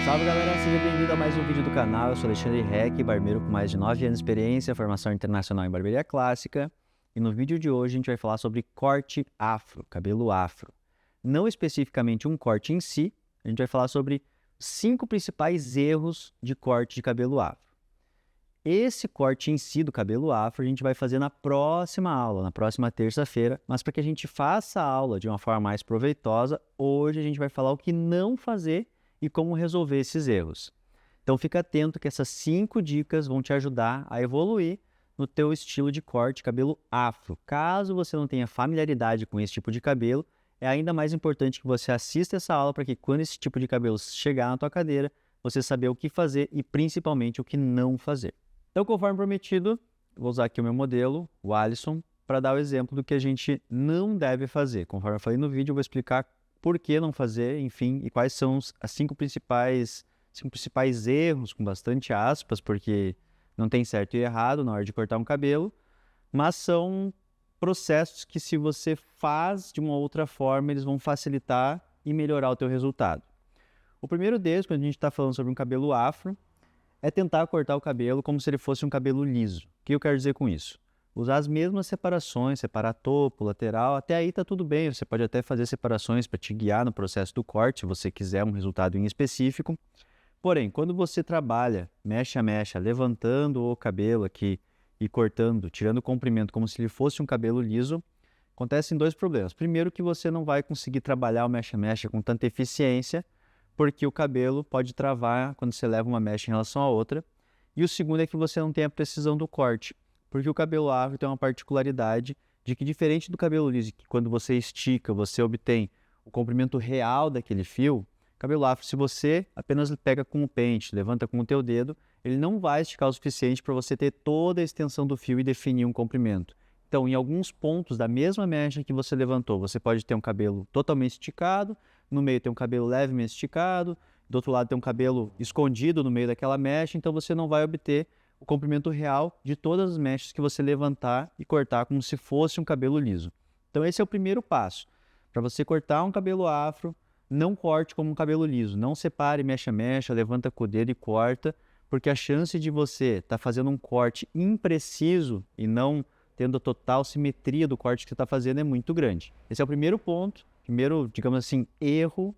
Salve galera, seja bem-vindo a mais um vídeo do canal. Eu sou Alexandre Heck, barbeiro com mais de 9 anos de experiência, formação internacional em barbearia clássica. E no vídeo de hoje a gente vai falar sobre corte afro, cabelo afro. Não especificamente um corte em si, a gente vai falar sobre 5 principais erros de corte de cabelo afro. Esse corte em si do cabelo afro a gente vai fazer na próxima aula, na próxima terça-feira, mas para que a gente faça a aula de uma forma mais proveitosa, hoje a gente vai falar o que não fazer e como resolver esses erros. Então fica atento que essas 5 dicas vão te ajudar a evoluir no teu estilo de corte de cabelo afro. Caso você não tenha familiaridade com esse tipo de cabelo, é ainda mais importante que você assista essa aula para que quando esse tipo de cabelo chegar na tua cadeira, você saber o que fazer e principalmente o que não fazer. Então, conforme prometido, vou usar aqui o meu modelo, o Alisson, para dar o exemplo do que a gente não deve fazer. Conforme eu falei no vídeo, eu vou explicar por que não fazer, enfim, e quais são os 5 principais erros, com bastante aspas, porque não tem certo e errado na hora de cortar um cabelo, mas são processos que, se você faz de uma outra forma, eles vão facilitar e melhorar o teu resultado. O primeiro deles, quando a gente está falando sobre um cabelo afro, é tentar cortar o cabelo como se ele fosse um cabelo liso. O que eu quero dizer com isso? Usar as mesmas separações, separar topo, lateral, até aí está tudo bem. Você pode até fazer separações para te guiar no processo do corte, se você quiser um resultado em específico. Porém, quando você trabalha mecha a mecha, levantando o cabelo aqui e cortando, tirando o comprimento como se ele fosse um cabelo liso, acontecem 2 problemas. Primeiro, que você não vai conseguir trabalhar o mecha a mecha com tanta eficiência, porque o cabelo pode travar quando você leva uma mecha em relação à outra. E o segundo é que você não tem a precisão do corte, porque o cabelo afro tem uma particularidade de que, diferente do cabelo liso, que quando você estica, você obtém o comprimento real daquele fio, cabelo afro, se você apenas pega com o pente, levanta com o teu dedo, ele não vai esticar o suficiente para você ter toda a extensão do fio e definir um comprimento. Então, em alguns pontos da mesma mecha que você levantou, você pode ter um cabelo totalmente esticado, no meio tem um cabelo levemente esticado, do outro lado tem um cabelo escondido no meio daquela mecha, então você não vai obter o comprimento real de todas as mechas que você levantar e cortar como se fosse um cabelo liso. Então esse é o primeiro passo. Para você cortar um cabelo afro, não corte como um cabelo liso. Não separe mecha a mecha, levanta com o dedo e corta, porque a chance de você estar fazendo um corte impreciso e não tendo a total simetria do corte que você está fazendo é muito grande. Esse é o primeiro ponto, primeiro, digamos assim, erro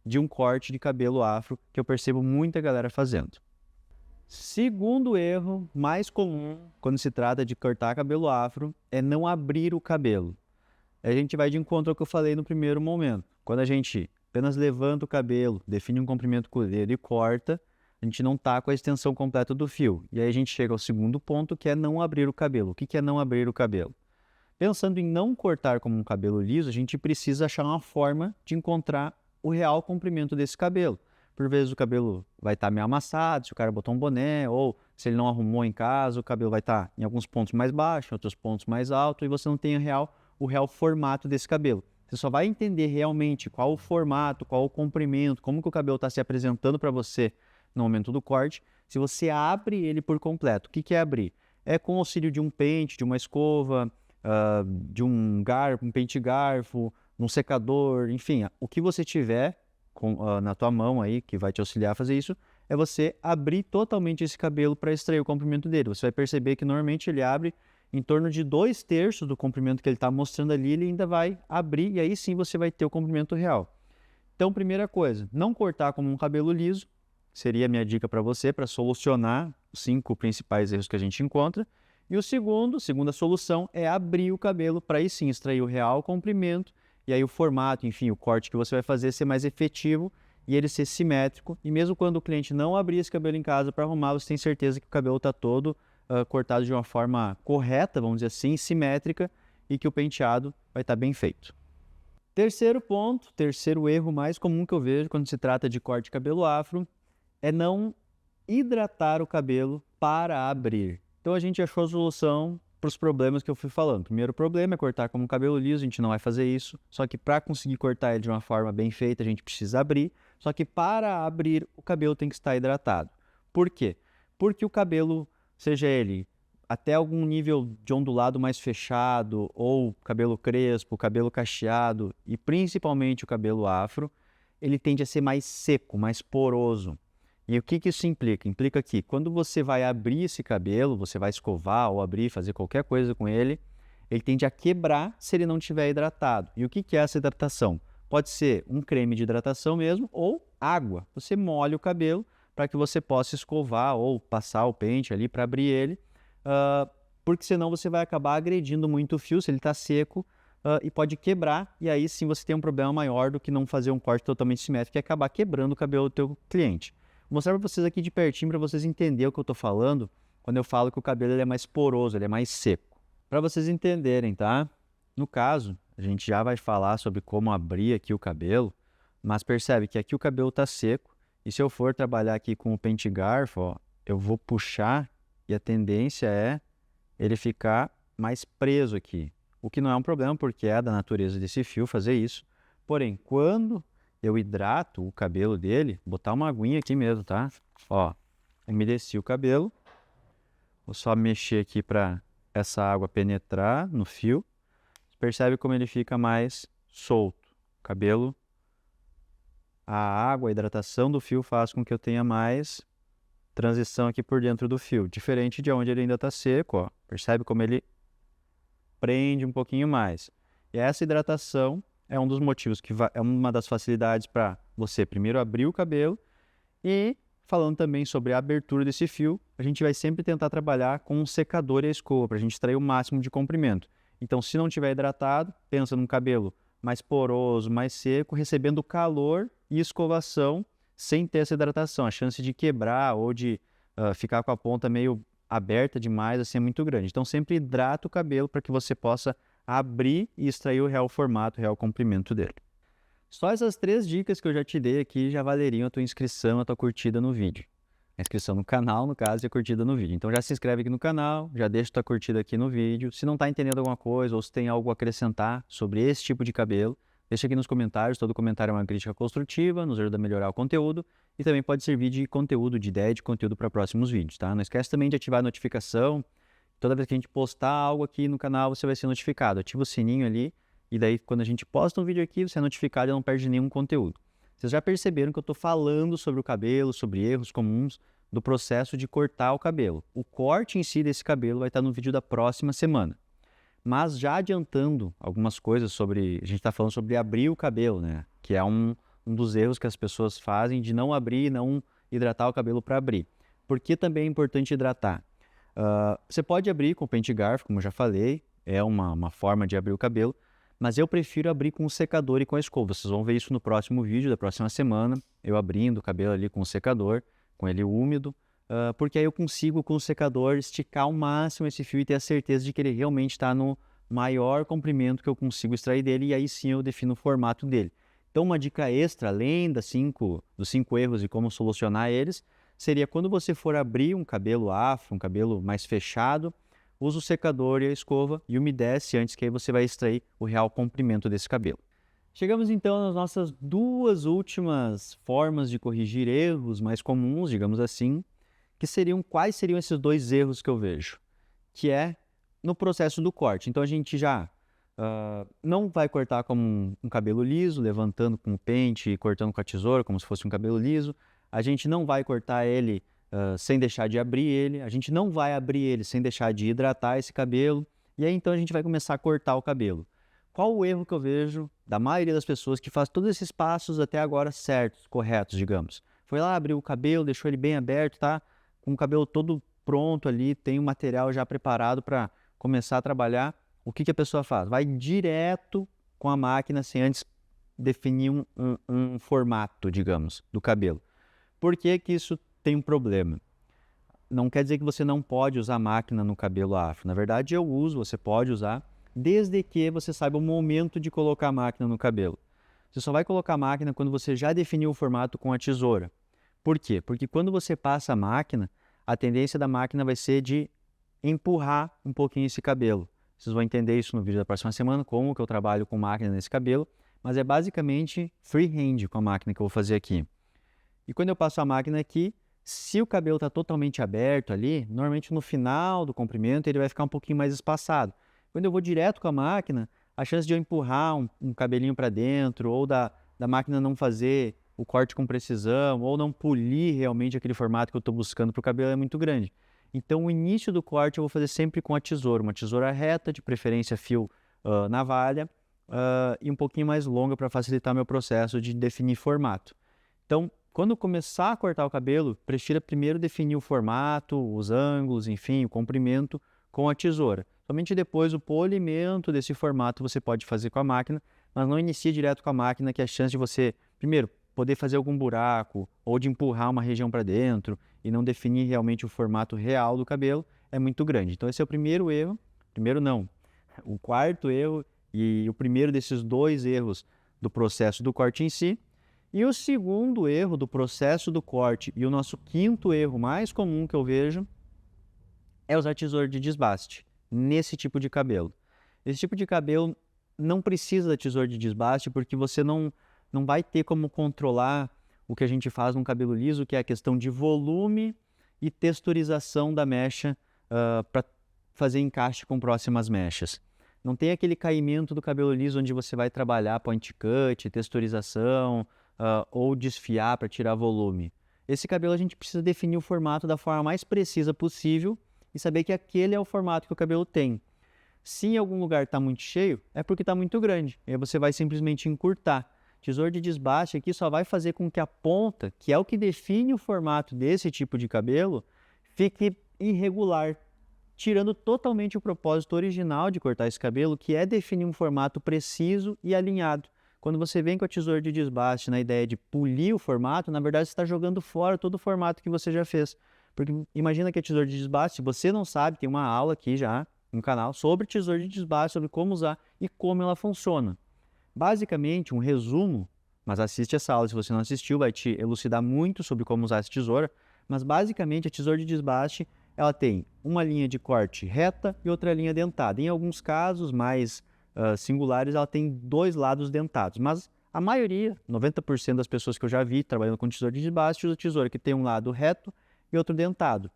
de um corte de cabelo afro que eu percebo muita galera fazendo. Segundo erro mais comum quando se trata de cortar cabelo afro é não abrir o cabelo. A gente vai de encontro ao que eu falei no primeiro momento. Quando a gente apenas levanta o cabelo, define um comprimento com o dedo e corta, a gente não está com a extensão completa do fio. E aí a gente chega ao segundo ponto, que é não abrir o cabelo. O que é não abrir o cabelo? Pensando em não cortar como um cabelo liso, a gente precisa achar uma forma de encontrar o real comprimento desse cabelo. Por vezes o cabelo vai estar meio amassado, se o cara botou um boné, ou se ele não arrumou em casa, o cabelo vai estar em alguns pontos mais baixo, em outros pontos mais alto, e você não tem o real formato desse cabelo. Você só vai entender realmente qual o formato, qual o comprimento, como que o cabelo está se apresentando para você no momento do corte, se você abre ele por completo. O que é abrir? É com o auxílio de um pente, de uma escova, de um garfo, um pente garfo, um secador, enfim, o que você tiver na tua mão aí, que vai te auxiliar a fazer isso, é você abrir totalmente esse cabelo para extrair o comprimento dele. Você vai perceber que normalmente ele abre em torno de 2/3 do comprimento que ele está mostrando ali, ele ainda vai abrir e aí sim você vai ter o comprimento real. Então, primeira coisa, não cortar como um cabelo liso, seria a minha dica para você, para solucionar os 5 principais erros que a gente encontra. E segunda solução é abrir o cabelo para aí sim extrair o real comprimento e aí o formato, enfim, o corte que você vai fazer ser mais efetivo e ele ser simétrico. E mesmo quando o cliente não abrir esse cabelo em casa para arrumar, você tem certeza que o cabelo está todo cortado de uma forma correta, vamos dizer assim, simétrica, e que o penteado vai estar bem feito. Terceiro ponto, terceiro erro mais comum que eu vejo quando se trata de corte de cabelo afro, é não hidratar o cabelo para abrir. Então a gente achou a solução para os problemas que eu fui falando. O primeiro problema é cortar como um cabelo liso, a gente não vai fazer isso. Só que para conseguir cortar ele de uma forma bem feita, a gente precisa abrir. Só que para abrir, o cabelo tem que estar hidratado. Por quê? Porque o cabelo, seja ele até algum nível de ondulado mais fechado, ou cabelo crespo, cabelo cacheado, e principalmente o cabelo afro, ele tende a ser mais seco, mais poroso. E o que que isso implica? Implica que quando você vai abrir esse cabelo, você vai escovar ou abrir, fazer qualquer coisa com ele, ele tende a quebrar se ele não estiver hidratado. E o que que é essa hidratação? Pode ser um creme de hidratação mesmo ou água. Você molha o cabelo para que você possa escovar ou passar o pente ali para abrir ele, porque senão você vai acabar agredindo muito o fio se ele está seco e pode quebrar, e aí sim você tem um problema maior do que não fazer um corte totalmente simétrico e acabar quebrando o cabelo do teu cliente. Vou mostrar para vocês aqui de pertinho para vocês entenderem o que eu estou falando quando eu falo que o cabelo ele é mais poroso, ele é mais seco. Para vocês entenderem, tá? No caso, a gente já vai falar sobre como abrir aqui o cabelo, mas percebe que aqui o cabelo está seco e se eu for trabalhar aqui com o pente garfo, ó, eu vou puxar e a tendência é ele ficar mais preso aqui. O que não é um problema porque é da natureza desse fio fazer isso. Porém, quando eu hidrato o cabelo dele, vou botar uma aguinha aqui mesmo, tá? Ó, umedeci o cabelo. Vou só mexer aqui para essa água penetrar no fio. Percebe como ele fica mais solto. O cabelo, a água, a hidratação do fio faz com que eu tenha mais transição aqui por dentro do fio. Diferente de onde ele ainda está seco, ó. Percebe como ele prende um pouquinho mais. E essa hidratação é um dos motivos, é uma das facilidades para você primeiro abrir o cabelo e falando também sobre a abertura desse fio, a gente vai sempre tentar trabalhar com um secador e a escova para a gente extrair o máximo de comprimento. Então, se não tiver hidratado, pensa num cabelo mais poroso, mais seco, recebendo calor e escovação sem ter essa hidratação. A chance de quebrar ou de ficar com a ponta meio aberta demais assim, é muito grande. Então, sempre hidrata o cabelo para que você possa abrir e extrair o real formato, o real comprimento dele. Só essas 3 dicas que eu já te dei aqui já valeriam a tua inscrição, a tua curtida no vídeo. A inscrição no canal, no caso, e a curtida no vídeo. Então já se inscreve aqui no canal, já deixa tua curtida aqui no vídeo. Se não está entendendo alguma coisa ou se tem algo a acrescentar sobre esse tipo de cabelo, deixa aqui nos comentários. Todo comentário é uma crítica construtiva, nos ajuda a melhorar o conteúdo e também pode servir de conteúdo, de ideia de conteúdo para próximos vídeos, tá? Não esquece também de ativar a notificação. Toda vez que a gente postar algo aqui no canal, você vai ser notificado. Ativa o sininho ali e daí quando a gente posta um vídeo aqui, você é notificado e não perde nenhum conteúdo. Vocês já perceberam que eu estou falando sobre o cabelo, sobre erros comuns do processo de cortar o cabelo. O corte em si desse cabelo vai estar no vídeo da próxima semana. Mas já adiantando algumas coisas sobre... A gente está falando sobre abrir o cabelo, né? Que é um dos erros que as pessoas fazem de não abrir e não hidratar o cabelo para abrir. Por que também é importante hidratar? Você pode abrir com o pente garfo, como eu já falei, é uma forma de abrir o cabelo, mas eu prefiro abrir com o secador e com a escova. Vocês vão ver isso no próximo vídeo da próxima semana, eu abrindo o cabelo ali com o secador, com ele úmido, porque aí eu consigo com o secador esticar ao máximo esse fio e ter a certeza de que ele realmente está no maior comprimento que eu consigo extrair dele e aí sim eu defino o formato dele. Então uma dica extra, além dos 5 erros e como solucionar eles, seria quando você for abrir um cabelo afro, um cabelo mais fechado, usa o secador e a escova e umedece antes que aí você vai extrair o real comprimento desse cabelo. Chegamos então nas nossas 2 últimas formas de corrigir erros mais comuns, digamos assim, quais seriam esses 2 erros que eu vejo? Que é no processo do corte. Então a gente já não vai cortar como um cabelo liso, levantando com o pente e cortando com a tesoura, como se fosse um cabelo liso. A gente não vai cortar ele sem deixar de abrir ele, a gente não vai abrir ele sem deixar de hidratar esse cabelo, e aí então a gente vai começar a cortar o cabelo. Qual o erro que eu vejo da maioria das pessoas que faz todos esses passos até agora certos, corretos, digamos? Foi lá, abriu o cabelo, deixou ele bem aberto, tá? Com o cabelo todo pronto ali, tem o material já preparado para começar a trabalhar. O que a pessoa faz? Vai direto com a máquina sem antes definir um formato, digamos, do cabelo. Por que que isso tem um problema? Não quer dizer que você não pode usar máquina no cabelo afro. Na verdade, eu uso, você pode usar, desde que você saiba o momento de colocar a máquina no cabelo. Você só vai colocar a máquina quando você já definiu o formato com a tesoura. Por quê? Porque quando você passa a máquina, a tendência da máquina vai ser de empurrar um pouquinho esse cabelo. Vocês vão entender isso no vídeo da próxima semana, como que eu trabalho com máquina nesse cabelo, mas é basicamente freehand com a máquina que eu vou fazer aqui. E quando eu passo a máquina aqui, se o cabelo está totalmente aberto ali, normalmente no final do comprimento ele vai ficar um pouquinho mais espaçado. Quando eu vou direto com a máquina, a chance de eu empurrar um cabelinho para dentro ou da máquina não fazer o corte com precisão ou não polir realmente aquele formato que eu estou buscando para o cabelo é muito grande. Então, o início do corte eu vou fazer sempre com a tesoura, uma tesoura reta, de preferência fio navalha, e um pouquinho mais longa para facilitar meu processo de definir formato. Então, quando começar a cortar o cabelo, prefira primeiro definir o formato, os ângulos, enfim, o comprimento com a tesoura. Somente depois o polimento desse formato você pode fazer com a máquina, mas não inicie direto com a máquina, que a chance de você, primeiro, poder fazer algum buraco ou de empurrar uma região para dentro e não definir realmente o formato real do cabelo é muito grande. Então esse é o primeiro erro, primeiro não, o quarto erro e o primeiro desses 2 erros do processo do corte em si. E o segundo erro do processo do corte e o nosso quinto erro mais comum que eu vejo é usar tesoura de desbaste nesse tipo de cabelo. Esse tipo de cabelo não precisa da tesoura de desbaste porque você não vai ter como controlar o que a gente faz num cabelo liso, que é a questão de volume e texturização da mecha para fazer encaixe com próximas mechas. Não tem aquele caimento do cabelo liso onde você vai trabalhar point cut, texturização ou desfiar para tirar volume. Esse cabelo a gente precisa definir o formato da forma mais precisa possível e saber que aquele é o formato que o cabelo tem. Se em algum lugar está muito cheio, é porque está muito grande. E aí você vai simplesmente encurtar. Tesoura de desbaste aqui só vai fazer com que a ponta, que é o que define o formato desse tipo de cabelo, fique irregular, tirando totalmente o propósito original de cortar esse cabelo, que é definir um formato preciso e alinhado. Quando você vem com a tesoura de desbaste na ideia de polir o formato, na verdade você está jogando fora todo o formato que você já fez. Porque imagina que a tesoura de desbaste, se você não sabe, tem uma aula aqui já no canal sobre tesoura de desbaste, sobre como usar e como ela funciona. Basicamente, um resumo, mas assiste essa aula se você não assistiu, vai te elucidar muito sobre como usar essa tesoura, mas basicamente a tesoura de desbaste, ela tem uma linha de corte reta e outra linha dentada. Em alguns casos mais singulares, ela tem 2 lados dentados, mas a maioria, 90% das pessoas que eu já vi trabalhando com tesoura de desbaste, usa tesoura que tem um lado reto e outro dentado.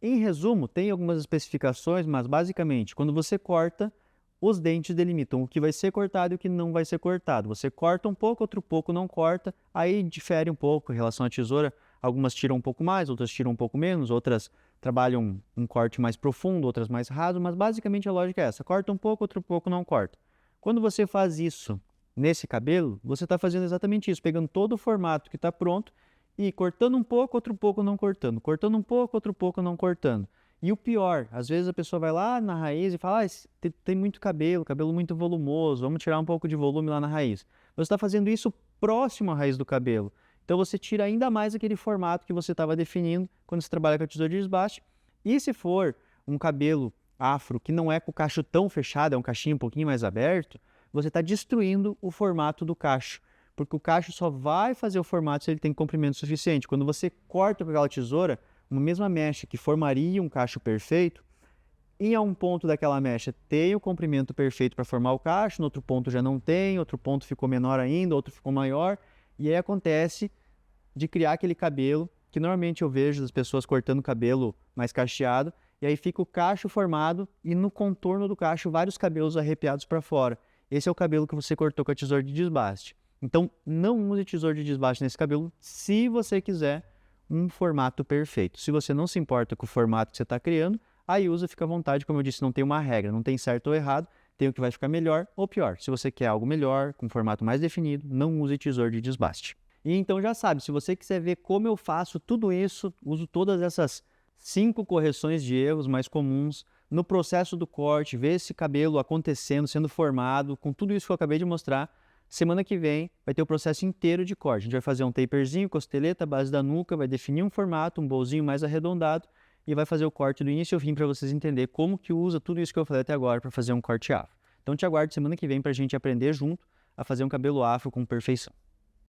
Em resumo, tem algumas especificações, mas basicamente, quando você corta, os dentes delimitam o que vai ser cortado e o que não vai ser cortado. Você corta um pouco, outro pouco não corta, aí difere um pouco em relação à tesoura. Algumas tiram um pouco mais, outras tiram um pouco menos, outras trabalham um corte mais profundo, outras mais raso, mas basicamente a lógica é essa, corta um pouco, outro pouco não corta. Quando você faz isso nesse cabelo, você está fazendo exatamente isso, pegando todo o formato que está pronto e cortando um pouco, outro pouco não cortando, cortando um pouco, outro pouco não cortando. E o pior, às vezes a pessoa vai lá na raiz e fala, tem muito cabelo, cabelo muito volumoso, vamos tirar um pouco de volume lá na raiz. Você está fazendo isso próximo à raiz do cabelo. Então você tira ainda mais aquele formato que você estava definindo quando você trabalha com a tesoura de desbaste. E se for um cabelo afro que não é com o cacho tão fechado, é um cachinho um pouquinho mais aberto, você está destruindo o formato do cacho. Porque o cacho só vai fazer o formato se ele tem comprimento suficiente. Quando você corta com aquela tesoura, uma mesma mecha que formaria um cacho perfeito, em um ponto daquela mecha tem o comprimento perfeito para formar o cacho, no outro ponto já não tem, outro ponto ficou menor ainda, outro ficou maior, e aí acontece de criar aquele cabelo, que normalmente eu vejo as pessoas cortando o cabelo mais cacheado, e aí fica o cacho formado e no contorno do cacho vários cabelos arrepiados para fora. Esse é o cabelo que você cortou com a tesoura de desbaste. Então não use tesoura de desbaste nesse cabelo se você quiser um formato perfeito. Se você não se importa com o formato que você está criando, aí usa, fica à vontade. Como eu disse, não tem uma regra, não tem certo ou errado, tem o que vai ficar melhor ou pior. Se você quer algo melhor, com um formato mais definido, não use tesoura de desbaste. E então já sabe, se você quiser ver como eu faço tudo isso, uso todas essas 5 correções de erros mais comuns no processo do corte, ver esse cabelo acontecendo, sendo formado, com tudo isso que eu acabei de mostrar. Semana que vem vai ter o processo inteiro de corte. A gente vai fazer um taperzinho, costeleta, base da nuca, vai definir um formato, um bolzinho mais arredondado e vai fazer o corte do início ao fim para vocês entenderem como que usa tudo isso que eu falei até agora para fazer um corte afro. Então te aguardo semana que vem para a gente aprender junto a fazer um cabelo afro com perfeição.